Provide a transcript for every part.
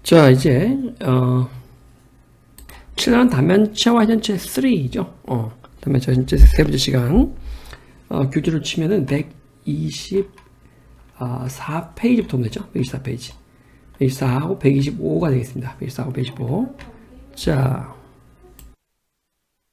자, 이제 7번 다면체와 회전체 3죠. 다면체 회전체 세 번째 시간. 교재를 치면은 124페이지부터 보면 되죠. 124페이지. 124하고 125가 되겠습니다. 124하고 125. 자.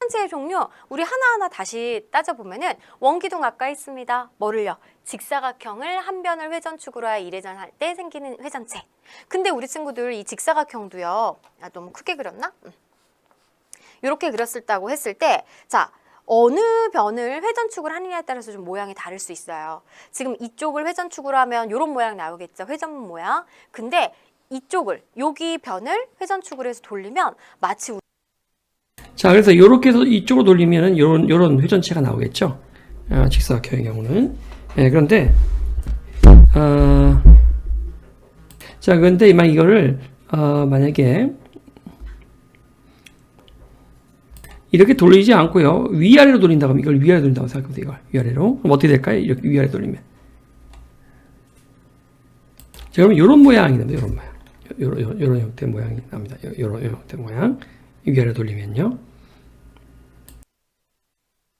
회전체의 종류 우리 하나하나 다시 따져보면은 원기둥 아까 했습니다. 뭐를요? 직사각형을 한 변을 회전축으로 하여 이회전할 때 생기는 회전체. 근데 우리 친구들 이 직사각형도요. 너무 크게 그렸나? 이렇게 그렸다고 했을 때 자, 어느 변을 회전축을 하느냐에 따라서 좀 모양이 다를 수 있어요. 지금 이쪽을 회전축으로 하면 이런 모양 나오겠죠. 회전 모양. 근데 이쪽을 여기 변을 회전축으로 해서 돌리면 마치 자, 그래서 이렇게 해서 이쪽으로 돌리면은 요런 회전체가 나오겠죠. 직사각형의 경우는. 그런데 자, 그런데 이거를 만약에 이렇게 돌리지 않고요. 위아래로 돌린다고 하면 이걸 위아래로 돌린다고 생각해보세요. 이걸 위아래로. 그럼 어떻게 될까요? 이렇게 위아래 돌리면. 자, 그러면 이런 모양이 납니다. 이런 모양. 요런 형태 모양이 납니다. 요런 형태 모양. 위아래 돌리면요.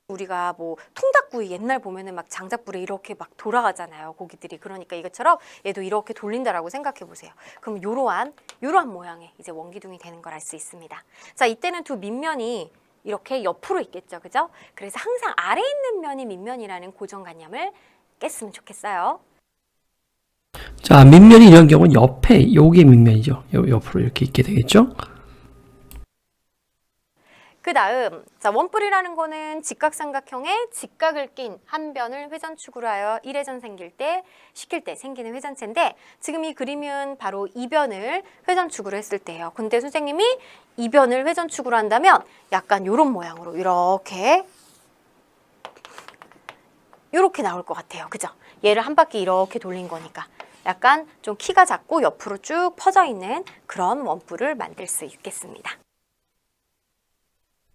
우리가 뭐 통닭구이 옛날 보면은 막 장작불에 이렇게 막 돌아가잖아요. 고기들이. 그러니까 이것처럼 얘도 이렇게 돌린다라고 생각해 보세요. 그럼 이러한 모양의 이제 원기둥이 되는 걸 알 수 있습니다. 자, 이때는 두 밑면이 이렇게 옆으로 있겠죠. 그죠? 그래서 항상 아래에 있는 면이 밑면이라는 고정관념을 깼으면 좋겠어요. 자, 밑면이 이런 경우는 옆에 요게 밑면이죠. 옆으로 이렇게 있게 되겠죠. 그 다음 자, 원뿔이라는 거는 직각삼각형에 직각을 낀 한 변을 회전축으로 하여 일회전 시킬 때 생기는 회전체인데 지금 이 그림은 바로 이 변을 회전축으로 했을 때예요. 근데 선생님이 이 변을 회전축으로 한다면 약간 이런 모양으로 이렇게 나올 것 같아요. 그죠? 얘를 한 바퀴 이렇게 돌린 거니까 약간 좀 키가 작고 옆으로 쭉 퍼져 있는 그런 원뿔을 만들 수 있겠습니다.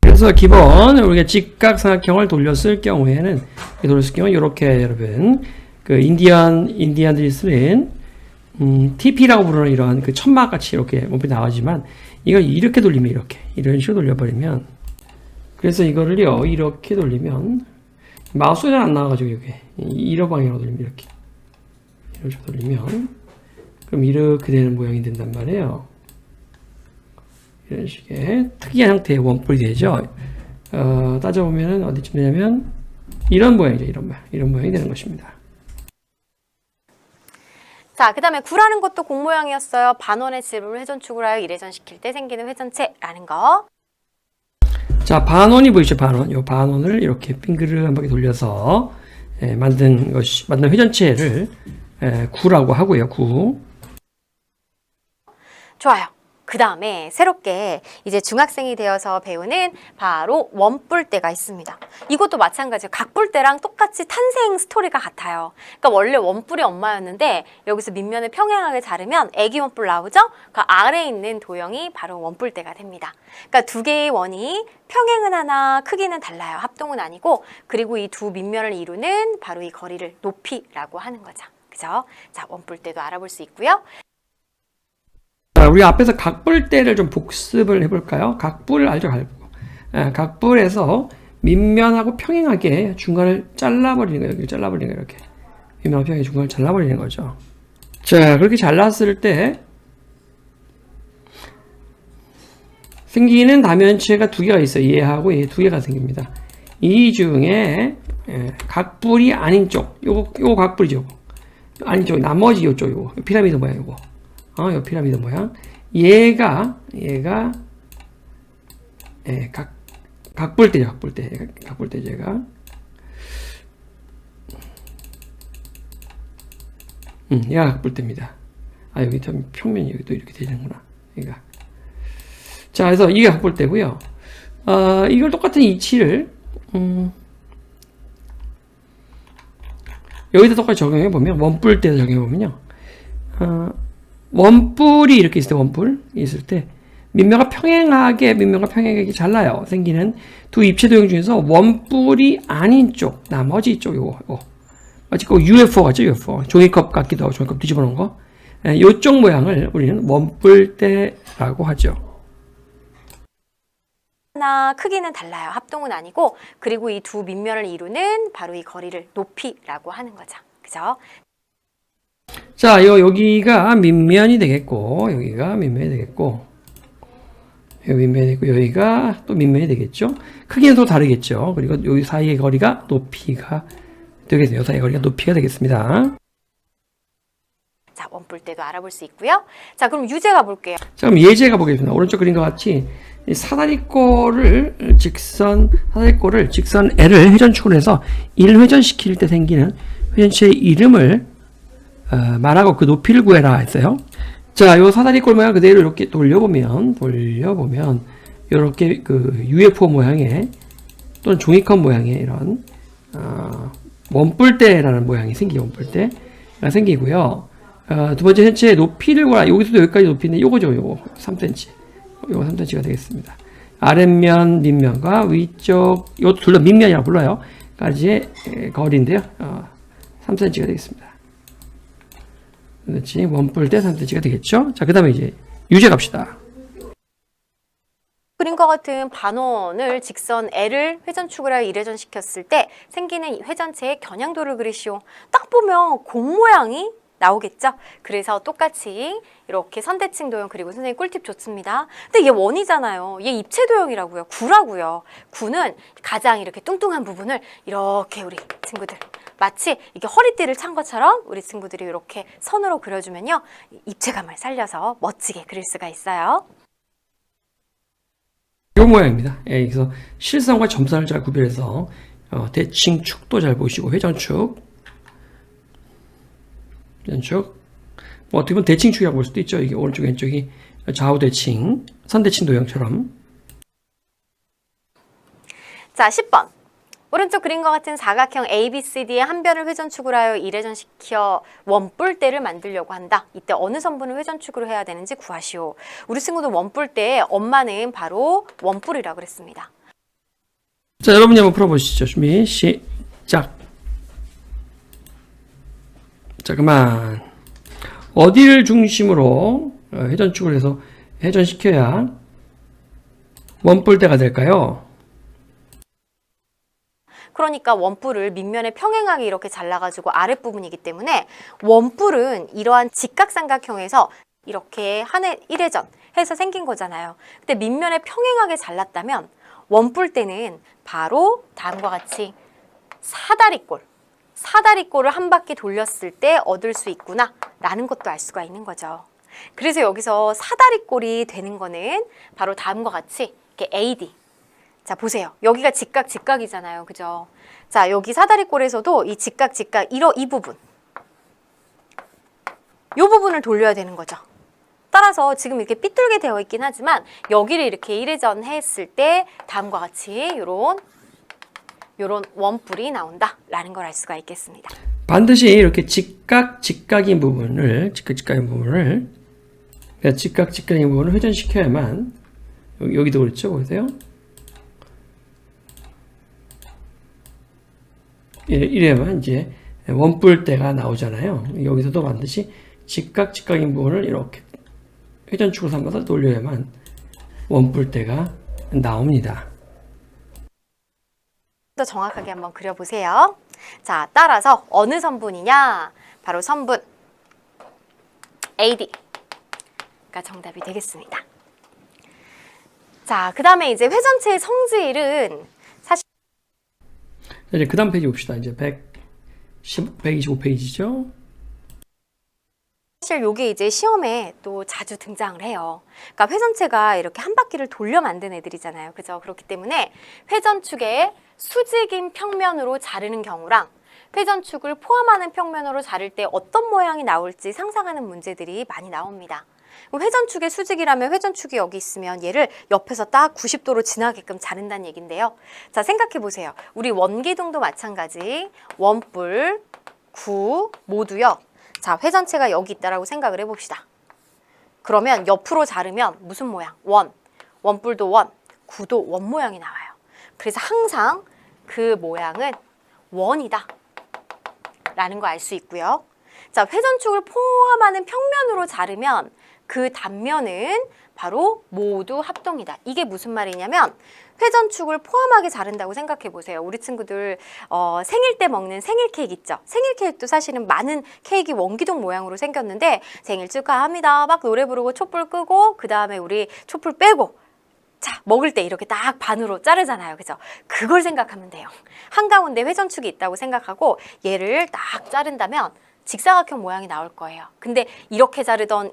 그래서 기본 우리가 직각삼각형을 돌렸을 경우에는 이렇게 여러분 그 인디안들이 쓰는 TP라고 부르는 이런 그 천막같이 이렇게 몸이 나오지만 이걸 이렇게 돌리면 이런 식으로 돌려버리면 그래서 이거를요 이렇게 돌리면 마우스가 잘 안 나와가지고 이게 이런 방향으로 돌리면 이렇게 돌리면 그럼 이렇게 되는 모양이 된단 말이에요. 이런 식의 특이한 형태의 원뿔이 되죠. 따져보면은 어디쯤 되냐면 이런 모양이죠. 이런 모양이 되는 것입니다. 자, 그 다음에 구라는 것도 공 모양이었어요. 반원의 지름을 회전축으로 하여 일회전 시킬 때 생기는 회전체라는 거. 자, 반원이 보이죠? 반원. 이 반원을 이렇게 빙그르 한 바퀴 돌려서 만든 회전체를 구라고 하고요. 구. 좋아요. 그 다음에 새롭게 이제 중학생이 되어서 배우는 바로 원뿔대가 있습니다. 이것도 마찬가지예요. 각뿔대랑 똑같이 탄생 스토리가 같아요. 그러니까 원래 원뿔이 엄마였는데 여기서 밑면을 평행하게 자르면 애기 원뿔 나오죠? 그 아래에 있는 도형이 바로 원뿔대가 됩니다. 그러니까 두 개의 원이 평행은 하나 크기는 달라요. 합동은 아니고 그리고 이 두 밑면을 이루는 바로 이 거리를 높이라고 하는 거죠. 그죠? 자, 원뿔대도 알아볼 수 있고요. 우리 앞에서 각뿔대를 좀 복습을 해볼까요? 각뿔 알죠? 각뿔에서 밑면하고 평행하게 중간을 잘라버리는 거예요. 여기 잘라버리는 거예요. 이렇게 밑면하고 평행하게 중간을 잘라버리는 거죠. 자, 그렇게 잘랐을 때 생기는 다면체가 두 개가 있어요. 얘하고 얘 두 개가 생깁니다. 이 중에 각뿔이 아닌 쪽, 요거 각뿔이죠. 아닌 쪽, 나머지 요쪽, 요거 피라미드 모양 요거. 요 피라미드 모양. 얘가 각뿔대죠, 각뿔대 얘가. 얘가 각뿔대입니다. 여기 좀 평면이 여기도 이렇게 되는구나. 얘가. 자, 그래서 이게 각뿔대고요. 이걸 똑같은 이치를 여기다 똑같이 적용해 보면 원뿔대도 적용해 보면요. 원뿔이 이렇게 있을 때 원뿔 있을 때 밑면과 평행하게 잘라요. 생기는 두 입체 도형 중에서 원뿔이 아닌 쪽 나머지 쪽 요거 마치 그 UFO 같죠? UFO 종이컵 같기도 하고 종이컵 뒤집어 놓은 거 이쪽 모양을 우리는 원뿔대라고 하죠. 하나 크기는 달라요. 합동은 아니고. 그리고 이 두 밑면을 이루는 바로 이 거리를 높이라고 하는 거죠. 그죠? 자, 여기가 밑면이 되겠고, 여기가 밑면이 되겠고, 여기 밑면이 되고, 여기가 또 밑면이 되겠죠. 크기는 또 다르겠죠. 그리고 여기 사이의 거리가 높이가 되겠네요. 사이의 거리가 높이가 되겠습니다. 자, 원뿔대도 알아볼 수 있고요. 자, 그럼 유제 가볼게요. 자, 그럼 예제가 보겠습니다. 오른쪽 그림과 같이 이 사다리꼴을 직선 L을 회전축으로 해서 1회전시킬 때 생기는 회전체의 이름을 말하고 그 높이를 구해라 했어요. 자, 요 사다리꼴 모양 그대로 이렇게 돌려보면 이렇게 그 UFO 모양의 또는 종이컵 모양의 이런 원뿔대라는 모양이 원뿔대가 생기고요. 두 번째 현체의 높이를 구하라. 여기서도 여기까지 높이인데 요거죠. 요거 3cm. 요거 3cm가 되겠습니다. 아랫면, 밑면과 위쪽, 이것도 둘 다 밑면이라고 불러요. 까지의 거리인데요. 3cm가 되겠습니다. 그렇지. 원뿔대 3cm가 되겠죠. 자, 그 다음에 이제 유제 갑시다. 그림과 같은 반원을 직선 L을 회전축으로 하여 1회전 시켰을 때 생기는 이 회전체의 겨냥도를 그리시오. 딱 보면 공 모양이 나오겠죠? 그래서 똑같이 이렇게 선대칭 도형 그리고 선생님 꿀팁 좋습니다. 근데 얘 원이잖아요. 얘 입체 도형이라고요. 구라고요. 구는 가장 이렇게 뚱뚱한 부분을 이렇게 우리 친구들 마치 이게 허리띠를 찬 것처럼 우리 친구들이 이렇게 선으로 그려주면요. 입체감을 살려서 멋지게 그릴 수가 있어요. 이 모양입니다. 예, 그래서 실선과 점선을 잘 구별해서 대칭축도 잘 보시고 회전축 뭐 어떻게 보면 대칭축이라고 볼 수도 있죠. 이게 오른쪽 왼쪽이 좌우 대칭, 선대칭 도형처럼. 자, 10번. 오른쪽 그림과 같은 사각형 ABCD의 한 변을 회전축으로 하여 1회전시켜 원뿔대를 만들려고 한다. 이때 어느 선분을 회전축으로 해야 되는지 구하시오. 우리 친구도 원뿔대의 엄마는 바로 원뿔이라고 그랬습니다. 자, 여러분이 한번 풀어보시죠. 준비 시작. 자, 그만. 어디를 중심으로 회전축을 해서 회전시켜야 원뿔대가 될까요? 그러니까 원뿔을 밑면에 평행하게 이렇게 잘라가지고 아랫부분이기 때문에 원뿔은 이러한 직각삼각형에서 이렇게 한 해 1회전 해서 생긴 거잖아요. 근데 밑면에 평행하게 잘랐다면 원뿔대는 바로 다음과 같이 사다리꼴을 한 바퀴 돌렸을 때 얻을 수 있구나 라는 것도 알 수가 있는 거죠. 그래서 여기서 사다리꼴이 되는 거는 바로 다음과 같이 이렇게 AD. 자, 보세요. 여기가 직각이잖아요. 그죠? 자, 여기 사다리꼴에서도 이 직각, 이 부분. 이 부분을 돌려야 되는 거죠. 따라서 지금 이렇게 삐뚤게 되어 있긴 하지만 여기를 이렇게 1회전 했을 때 다음과 같이 요런 원뿔이 나온다라는 걸 알 수가 있겠습니다. 반드시 이렇게 직각인 부분을 회전시켜야만 여기도 그렇죠. 보세요. 이래야만 이제 원뿔대가 나오잖아요. 여기서도 반드시 직각인 부분을 이렇게 회전축으로 삼아서 돌려야만 원뿔대가 나옵니다. 더 정확하게 한번 그려보세요. 자, 따라서 어느 선분이냐? 바로 선분 AD가 정답이 되겠습니다. 자, 그 다음에 이제 회전체의 성질은 사실 이제 그 다음 페이지 봅시다. 이제 125페이지죠. 사실 요게 이제 시험에 또 자주 등장을 해요. 그러니까 회전체가 이렇게 한 바퀴를 돌려 만든 애들이잖아요. 그죠? 그렇기 때문에 회전축의 수직인 평면으로 자르는 경우랑 회전축을 포함하는 평면으로 자를 때 어떤 모양이 나올지 상상하는 문제들이 많이 나옵니다. 회전축의 수직이라면 회전축이 여기 있으면 얘를 옆에서 딱 90도로 지나게끔 자른다는 얘기인데요. 자, 생각해 보세요. 우리 원기둥도 마찬가지. 원뿔, 구 모두요. 자, 회전체가 여기 있다라고 생각을 해봅시다. 그러면 옆으로 자르면 무슨 모양? 원뿔도 원, 구도 원 모양이 나와요. 그래서 항상 그 모양은 원이다 라는 거 알 수 있고요. 자, 회전축을 포함하는 평면으로 자르면 그 단면은 바로 모두 합동이다. 이게 무슨 말이냐면 회전축을 포함하게 자른다고 생각해 보세요. 우리 친구들 생일 때 먹는 생일 케이크 있죠? 생일 케이크도 사실은 많은 케이크 원기둥 모양으로 생겼는데 생일 축하합니다. 막 노래 부르고 촛불 끄고 그 다음에 우리 촛불 빼고 자, 먹을 때 이렇게 딱 반으로 자르잖아요. 그죠? 그걸 생각하면 돼요. 한가운데 회전축이 있다고 생각하고 얘를 딱 자른다면 직사각형 모양이 나올 거예요. 근데 이렇게 자르던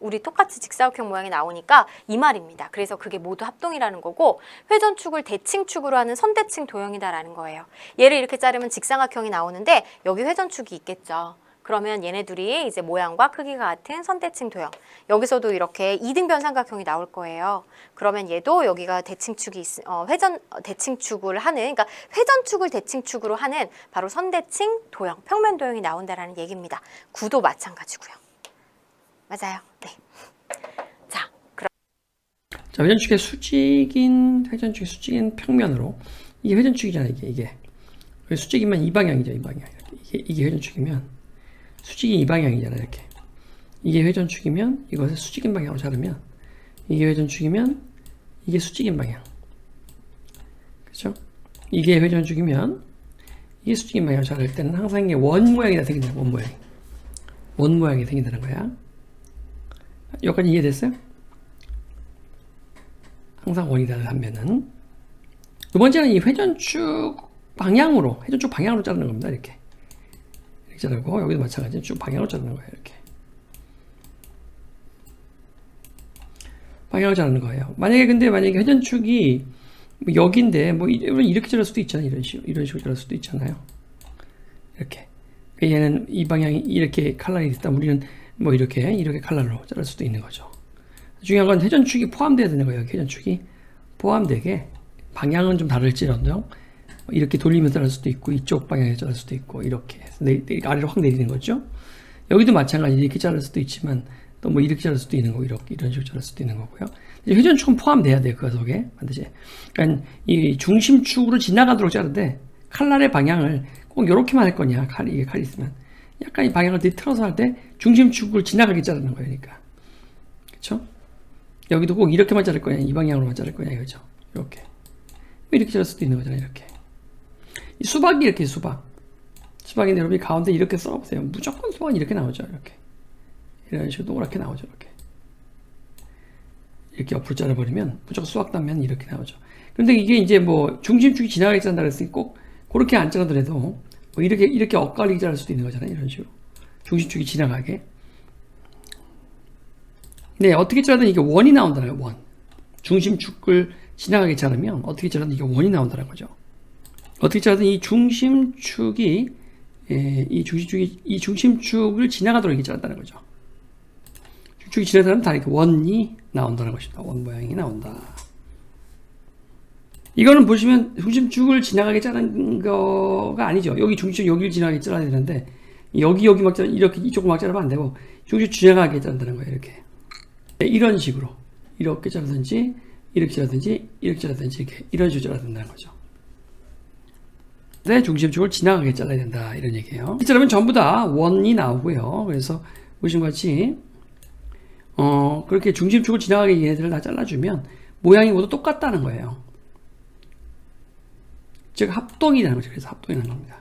우리 똑같이 직사각형 모양이 나오니까 이 말입니다. 그래서 그게 모두 합동이라는 거고 회전축을 대칭축으로 하는 선대칭 도형이다라는 거예요. 얘를 이렇게 자르면 직사각형이 나오는데 여기 회전축이 있겠죠. 그러면 얘네 둘이 이제 모양과 크기가 같은 선대칭 도형. 여기서도 이렇게 이등변 삼각형이 나올 거예요. 그러면 얘도 여기가 대칭축이 대칭축을 하는, 그러니까 회전축을 대칭축으로 하는 바로 선대칭 도형, 평면 도형이 나온다라는 얘기입니다. 구도 마찬가지고요. 맞아요. 네. 자, 그럼 자, 회전축의 수직인 평면으로 이게 회전축이잖아요. 이게 수직이면 이 방향이죠. 이 방향. 이게 회전축이면 수직이 이 방향이잖아요. 이렇게 이게 회전축이면 이것을 수직인 방향으로 자르면 이게 회전축이면 이게 수직인 방향, 그렇죠? 이게 회전축이면 이게 수직인 방향으로 자를 때는 항상 이게 원 모양이 다 생긴다. 원 모양이 생긴다는 거야. 여기까지 이해됐어요? 항상 원이 다른 한면은. 두 번째는 이 회전축 방향으로 자르는 겁니다. 이렇게 자르고 여기도 마찬가지로 쭉 방향으로 자르는 거예요. 이렇게 방향으로 자르는 거예요. 만약에 회전축이 뭐 여기인데 뭐 이렇게 자를 수도 있잖아요. 이런 식으로 자를 수도 있잖아요. 이렇게 얘는 이 방향이 이렇게 칼날이 있다. 우리는 뭐 이렇게 칼날로 자를 수도 있는 거죠. 중요한 건 회전축이 포함되어야 되는 거예요. 회전축이 포함되게 방향은 좀 다를지언정 이렇게 돌리면서 자를 수도 있고 이쪽 방향에서 자를 수도 있고 이렇게 아래로 확 내리는 거죠. 여기도 마찬가지 이렇게 자를 수도 있지만 또 뭐 이렇게 자를 수도 있는 거고 이런 식으로 자를 수도 있는 거고요. 회전축은 포함돼야 돼요. 그 속에 반드시. 그러니까 이 중심축으로 지나가도록 자르되 칼날의 방향을 꼭 이렇게만 할 거냐, 칼이 있으면 약간 이 방향을 뒤틀어서 할 때 중심축을 지나가게 자르는 거예요. 그러니까 그렇죠? 여기도 꼭 이렇게만 자를 거냐, 이 방향으로만 자를 거냐 이거죠. 이렇게 자를 수도 있는 거잖아요. 이렇게. 이 수박이 이렇게 수박인데 여러분이 가운데 이렇게 썰어보세요. 무조건 수박은 이렇게 나오죠. 이런 식으로 동그랗게 나오죠. 이렇게 옆으로 잘라버리면 무조건 수박 단면 이렇게 나오죠. 그런데 이게 이제 뭐 중심축이 지나가게 자른다 그랬으니 꼭 그렇게 안 자르더라도 뭐 이렇게 엇갈리게 자를 수도 있는 거잖아요. 이런 식으로 중심축이 지나가게. 네, 어떻게 자르든 이게 원이 나온다는 거예요. 원. 중심축을 지나가게 자르면 어떻게 자르든 이게 원이 나온다는 거죠. 어떻게 자르든 이 중심축을 지나가도록 이렇게 자른다는 거죠. 중심축이 지나가면 다 이렇게 원이 나온다는 것입니다. 원 모양이 나온다. 이거는 보시면 중심축을 지나가게 자른 거가 아니죠. 여기 중심축 여기를 지나가게 잘라야 되는데 여기 막 이렇게 이쪽을 막 자르면 안 되고 중심축 지나가게 자른다는 거예요. 이렇게. 네, 이런 식으로 이렇게 자르든지 이렇게 자르든지 이렇게 이런 식으로 자라야 된다는 거죠. 네, 중심축을 지나가게 잘라야 된다 이런 얘기예요. 이 자르면 전부 다 원이 나오고요. 그래서 보신 것 같이 그렇게 중심축을 지나가게 얘네들을 다 잘라주면 모양이 모두 똑같다는 거예요. 즉 합동이라는 거죠. 그래서 합동이라는 겁니다.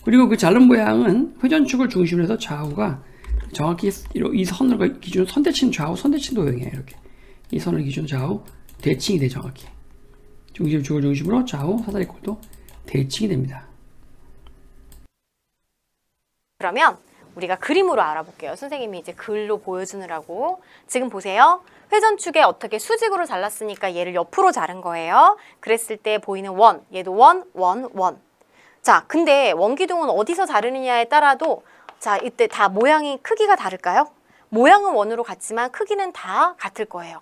그리고 그 자른 모양은 회전축을 중심으로 해서 좌우가 정확히 이 선을 기준으로 선대칭 좌우 선대칭 도형이에요. 이렇게 이 선을 기준으로 좌우 대칭이 돼 정확히. 중심축을 중심으로 좌우 사다리꼴도 대칭이 됩니다. 그러면 우리가 그림으로 알아볼게요. 선생님이 이제 글로 보여주느라고. 지금 보세요. 회전축에 어떻게 수직으로 잘랐으니까 얘를 옆으로 자른 거예요. 그랬을 때 보이는 원, 얘도 원. 자, 근데 원기둥은 어디서 자르느냐에 따라도 자, 이때 다 모양이 크기가 다를까요? 모양은 원으로 같지만 크기는 다 같을 거예요.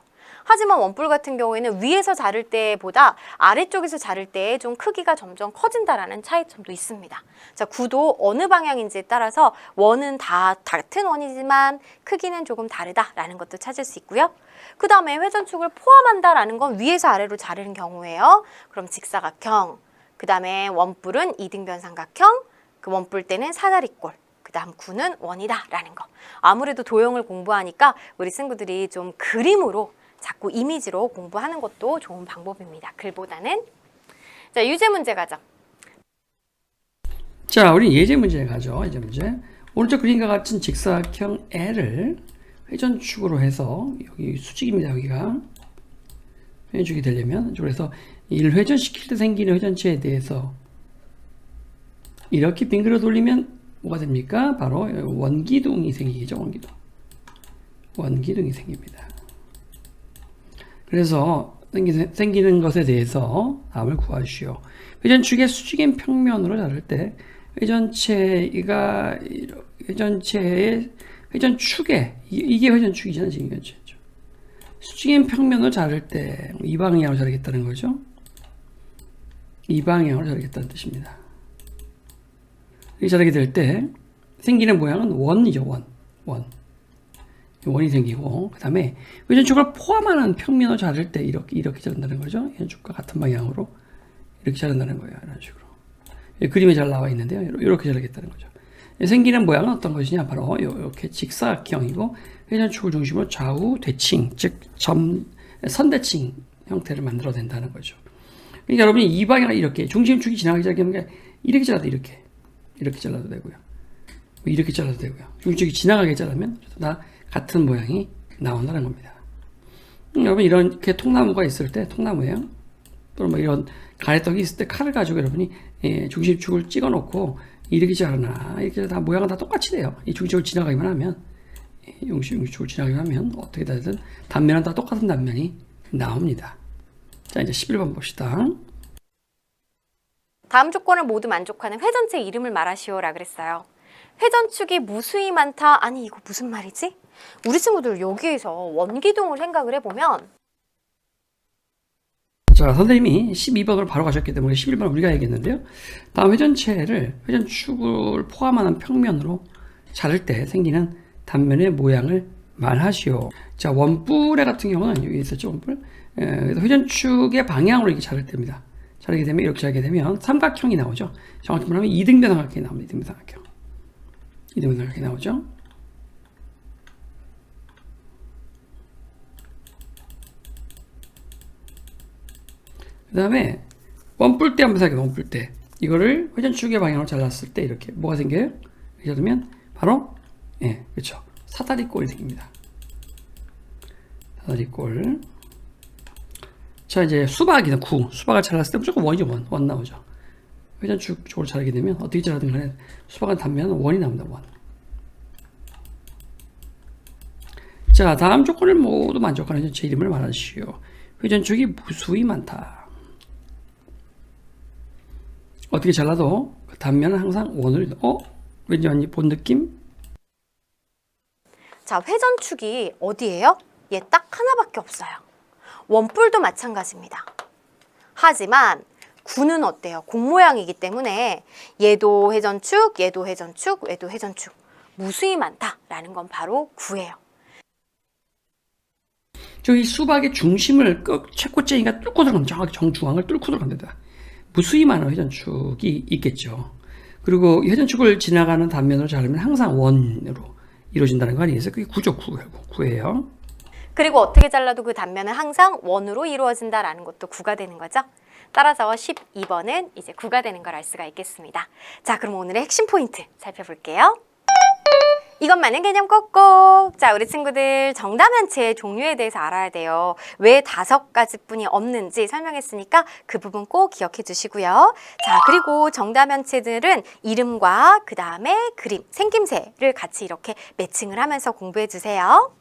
하지만 원뿔 같은 경우에는 위에서 자를 때보다 아래쪽에서 자를 때 좀 크기가 점점 커진다라는 차이점도 있습니다. 자, 구도 어느 방향인지에 따라서 원은 다 같은 원이지만 크기는 조금 다르다라는 것도 찾을 수 있고요. 그 다음에 회전축을 포함한다라는 건 위에서 아래로 자르는 경우예요. 그럼 직사각형, 그 다음에 원뿔은 이등변 삼각형, 그 원뿔 때는 사다리꼴, 그 다음 구는 원이다 라는 거. 아무래도 도형을 공부하니까 우리 친구들이 좀 그림으로 자꾸 이미지로 공부하는 것도 좋은 방법입니다. 글보다는. 자, 유제 문제 가죠. 자, 우리 예제 문제 가죠. 예제 문제. 오른쪽 그림과 같은 직사각형 L을 회전축으로 해서 여기 수직입니다. 여기가 회전축이 되려면 그래서 이를 회전시킬 때 생기는 회전체에 대해서 이렇게 빙그러 돌리면 뭐가 됩니까? 바로 원기둥이 생기죠. 원기둥이 생깁니다. 그래서 생기는 것에 대해서 답을 구하시오. 회전축의 수직인 평면으로 자를 때 회전체의 회전축에 이게 회전축이잖아요. 지금 회전축. 수직인 평면을 자를 때 이 방향으로 자르겠다는 거죠. 이 방향으로 자르겠다는 뜻입니다. 이렇게 자르게 될 때 생기는 모양은 원이죠. 원이 생기고 그 다음에 회전축을 포함하는 평면을 자를 때 이렇게 자른다는 거죠. 회전축과 같은 방향으로 이렇게 자른다는 거예요. 이런 식으로. 그림에 잘 나와 있는데요. 이렇게 자르겠다는 거죠. 생기는 모양은 어떤 것이냐? 바로 이렇게 직사각형이고 회전축을 중심으로 좌우 대칭, 즉 선대칭 형태를 만들어야 된다는 거죠. 그러니까 여러분이 이 방향을 이렇게 중심축이 지나가기 시작하면 이렇게 잘라도 이렇게 잘라도 되고요. 이렇게 잘라도 되고요. 중심축이 지나가게 자르면 다 같은 모양이 나온다는 겁니다. 여러분 이렇게 통나무가 있을 때 통나무예요. 또는 뭐 이런 가래떡이 있을 때 칼을 가지고 여러분이 중심축을 찍어 놓고 이렇게 자르나 이렇게 다 모양은 다 똑같이 돼요. 이 중심축을 지나가기만 하면 중심축을 지나가기만 하면 어떻게 되든 단면은 다 똑같은 단면이 나옵니다. 자, 이제 11번 봅시다. 다음 조건을 모두 만족하는 회전체 이름을 말하시오라 그랬어요. 회전축이 무수히 많다. 아니 이거 무슨 말이지? 우리 친구들 여기에서 원기둥을 생각을 해보면 자, 선생님이 12번으로 바로 가셨기 때문에 11번 우리가 얘기했는데요. 다음 회전축을 포함하는 평면으로 자를 때 생기는 단면의 모양을 말하시오. 자, 원뿔의 같은 경우는 여기 있었죠, 원뿔. 그래서 회전축의 방향으로 이렇게 자를 때입니다. 자르게 되면 이렇게 자르게 되면 삼각형이 나오죠. 정확히 말하면 이등변 삼각형이 나옵니다. 이등변 삼각형. 이등변 삼각형이 나오죠. 그 다음에 원뿔대 한번 생각해요. 원뿔대. 이거를 회전축의 방향으로 잘랐을 때 이렇게 뭐가 생겨요? 이렇게 자르면 바로 그렇죠. 사다리꼴이 생깁니다. 사다리꼴. 자, 이제 수박이다. 수박을 잘랐을 때 무조건 원이죠. 원 나오죠. 회전축 쪽으로 자르게 되면 어떻게 자르든 간에 수박은 단면은 원이 나옵니다. 원. 자, 다음 조건을 모두 만족하는 회전체 이름을 말하시오. 회전축이 무수히 많다. 어떻게 잘라도 그 단면은 항상 원을 왠지 본 느낌? 자, 회전축이 어디예요? 얘 딱 하나밖에 없어요. 원뿔도 마찬가지입니다. 하지만 구는 어때요? 공 모양이기 때문에 얘도 회전축, 얘도 회전축, 얘도 회전축. 무수히 많다라는 건 바로 구예요. 저기 수박의 중심을 채꼬쟁이가 뚫고 들어가면 정확히 정중앙을 뚫고 들어갑니다. 무수히 많은 회전축이 있겠죠. 그리고 회전축을 지나가는 단면으로 자르면 항상 원으로 이루어진다는 거 아니겠어요? 그게 구죠, 구예요. 그리고 어떻게 잘라도 그 단면은 항상 원으로 이루어진다라는 것도 구가 되는 거죠. 따라서 12번은 이제 구가 되는 걸 알 수가 있겠습니다. 자, 그럼 오늘의 핵심 포인트 살펴볼게요. 이것만은 개념 꼭꼭. 자, 우리 친구들 정답면체의 종류에 대해서 알아야 돼요. 왜 5가지뿐이 없는지 설명했으니까 그 부분 꼭 기억해 주시고요. 자, 그리고 정답면체들은 이름과 그 다음에 그림, 생김새를 같이 이렇게 매칭을 하면서 공부해 주세요.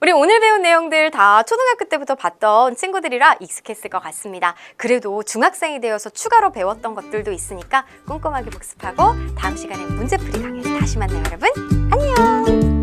우리 오늘 배운 내용들 다 초등학교 때부터 봤던 친구들이라 익숙했을 것 같습니다. 그래도 중학생이 되어서 추가로 배웠던 것들도 있으니까 꼼꼼하게 복습하고 다음 시간에 문제풀이 강의에서 다시 만나요, 여러분. 안녕!